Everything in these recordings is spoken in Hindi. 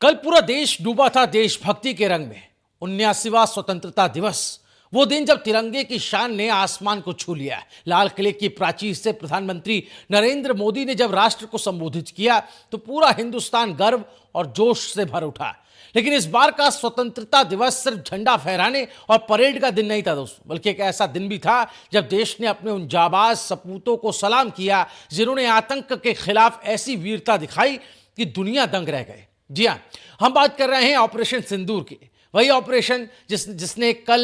कल पूरा देश डूबा था देशभक्ति के रंग में। 79वां स्वतंत्रता दिवस, वो दिन जब तिरंगे की शान ने आसमान को छू लिया। लाल किले की प्राचीर से प्रधानमंत्री नरेंद्र मोदी ने जब राष्ट्र को संबोधित किया तो पूरा हिंदुस्तान गर्व और जोश से भर उठा। लेकिन इस बार का स्वतंत्रता दिवस सिर्फ झंडा फहराने और परेड का दिन नहीं था दोस्तों, बल्कि एक ऐसा दिन भी था जब देश ने अपने उन जाबाज सपूतों को सलाम किया जिन्होंने आतंक के खिलाफ ऐसी वीरता दिखाई कि दुनिया दंग रह गए। जी हां, हम बात कर रहे हैं ऑपरेशन सिंदूर की। वही ऑपरेशन जिसने कल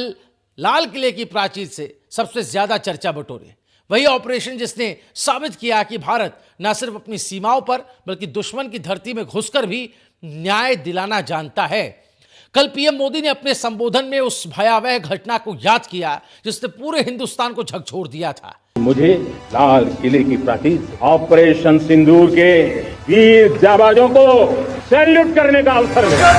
लाल किले की प्राचीर से सबसे ज्यादा चर्चा बटोरी। वही ऑपरेशन जिसने साबित किया कि भारत न सिर्फ अपनी सीमाओं पर बल्कि दुश्मन की धरती में घुसकर भी न्याय दिलाना जानता है। कल पीएम मोदी ने अपने संबोधन में उस भयावह घटना को याद किया जिसने पूरे हिंदुस्तान को झकझोर दिया था। मुझे लाल किले की प्राचीर ऑपरेशन सिंदूर के वीर जाबाजों को सैल्यूट करने का अवसर मिला।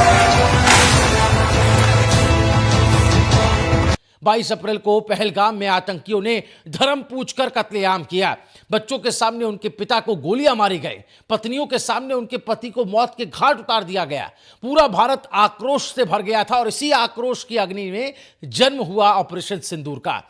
22 अप्रैल को पहलगाम में आतंकियों ने धर्म पूछकर कत्लेआम किया। बच्चों के सामने उनके पिता को गोलियां मारी गई, पत्नियों के सामने उनके पति को मौत के घाट उतार दिया गया। पूरा भारत आक्रोश से भर गया था और इसी आक्रोश की अग्नि में जन्म हुआ ऑपरेशन सिंदूर का।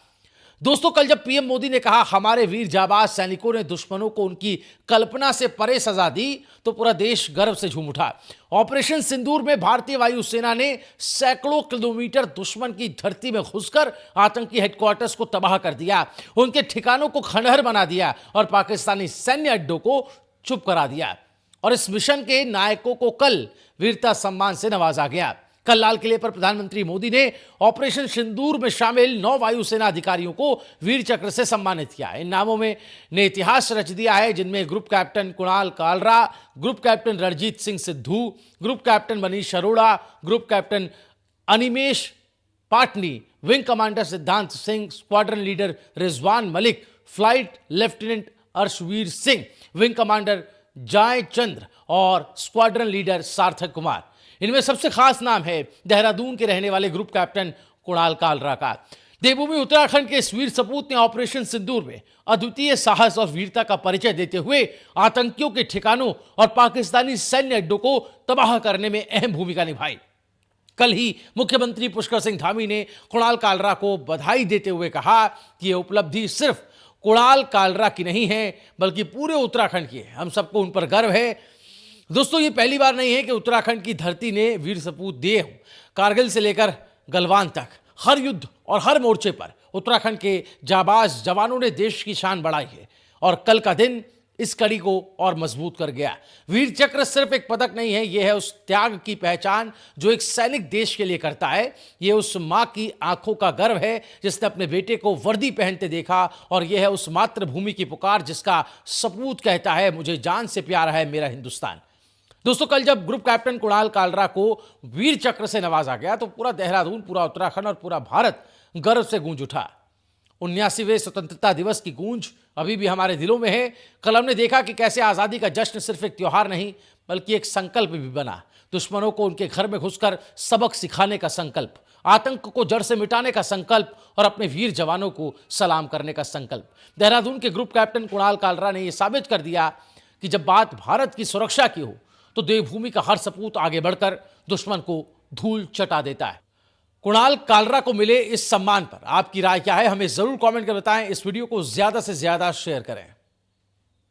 दोस्तों, कल जब पीएम मोदी ने कहा हमारे वीर जाबाज सैनिकों ने दुश्मनों को उनकी कल्पना से परे सजा दी, तो पूरा देश गर्व से झूम उठा। ऑपरेशन सिंदूर में भारतीय वायुसेना ने सैकड़ों किलोमीटर दुश्मन की धरती में घुसकर आतंकी हेडक्वार्टर्स को तबाह कर दिया, उनके ठिकानों को खंडहर बना दिया और पाकिस्तानी सैन्य अड्डों को चुप करा दिया। और इस मिशन के नायकों को कल वीरता सम्मान से नवाजा गया। कल लाल किले पर प्रधानमंत्री मोदी ने ऑपरेशन सिंदूर में शामिल 9 वायुसेना अधिकारियों को वीर चक्र से सम्मानित किया। इन नामों में ने इतिहास रच दिया है, जिनमें group captain Kunal Kalra, group captain Ranjit Singh Sidhu, group captain Manish Arora, group captain Animesh Patni, wing commander Siddhant Singh, squadron leader Rizwan Malik, flight lieutenant Arshveer Singh, wing commander Jai Chandra और स्क्वाड्रन लीडर सार्थक कुमार। इनमें सबसे खास नाम है देहरादून के रहने वाले ग्रुप कैप्टन कुणाल कालरा का। देवभूमि उत्तराखंड के इस वीर सपूत ने ऑपरेशन सिंदूर में अद्वितीय साहस और वीरता का परिचय देते हुए आतंकियों के ठिकानों और पाकिस्तानी सैन्य अड्डों को तबाह करने में अहम भूमिका निभाई। कल ही मुख्यमंत्री पुष्कर सिंह धामी ने कुणाल कालरा को बधाई देते हुए कहा कि यह उपलब्धि सिर्फ कुणाल कालरा की नहीं है बल्कि पूरे उत्तराखंड की है। हम सबको उन पर गर्व है। दोस्तों, ये पहली बार नहीं है कि उत्तराखंड की धरती ने वीर सपूत दिए हों। कारगिल से लेकर गलवान तक हर युद्ध और हर मोर्चे पर उत्तराखंड के जाबाज जवानों ने देश की शान बढ़ाई है और कल का दिन इस कड़ी को और मजबूत कर गया। वीर चक्र सिर्फ एक पदक नहीं है, यह है उस त्याग की पहचान जो एक सैनिक देश के लिए करता है। यह उस मां की आंखों का गर्व है जिसने अपने बेटे को वर्दी पहनते देखा, और यह है उस मातृभूमि की पुकार जिसका सपूत कहता है मुझे जान से प्यारा है मेरा हिंदुस्तान। दोस्तों, कल जब ग्रुप कैप्टन कुणाल कालरा को वीर चक्र से नवाजा गया तो पूरा देहरादून, पूरा उत्तराखंड और पूरा भारत गर्व से गूंज उठा। 79वें स्वतंत्रता दिवस की गूंज अभी भी हमारे दिलों में है। कल हमने देखा कि कैसे आज़ादी का जश्न सिर्फ एक त्योहार नहीं बल्कि एक संकल्प भी बना। दुश्मनों को उनके घर में घुसकर सबक सिखाने का संकल्प, आतंक को जड़ से मिटाने का संकल्प और अपने वीर जवानों को सलाम करने का संकल्प। देहरादून के ग्रुप कैप्टन कुणाल कालरा ने यह साबित कर दिया कि जब बात भारत की सुरक्षा की हो तो देवभूमि का हर सपूत आगे बढ़कर दुश्मन को धूल चटा देता है। कुणाल कालरा को मिले इस सम्मान पर आपकी राय क्या है, हमें जरूर कमेंट कर बताएं। इस वीडियो को ज्यादा से ज्यादा शेयर करें।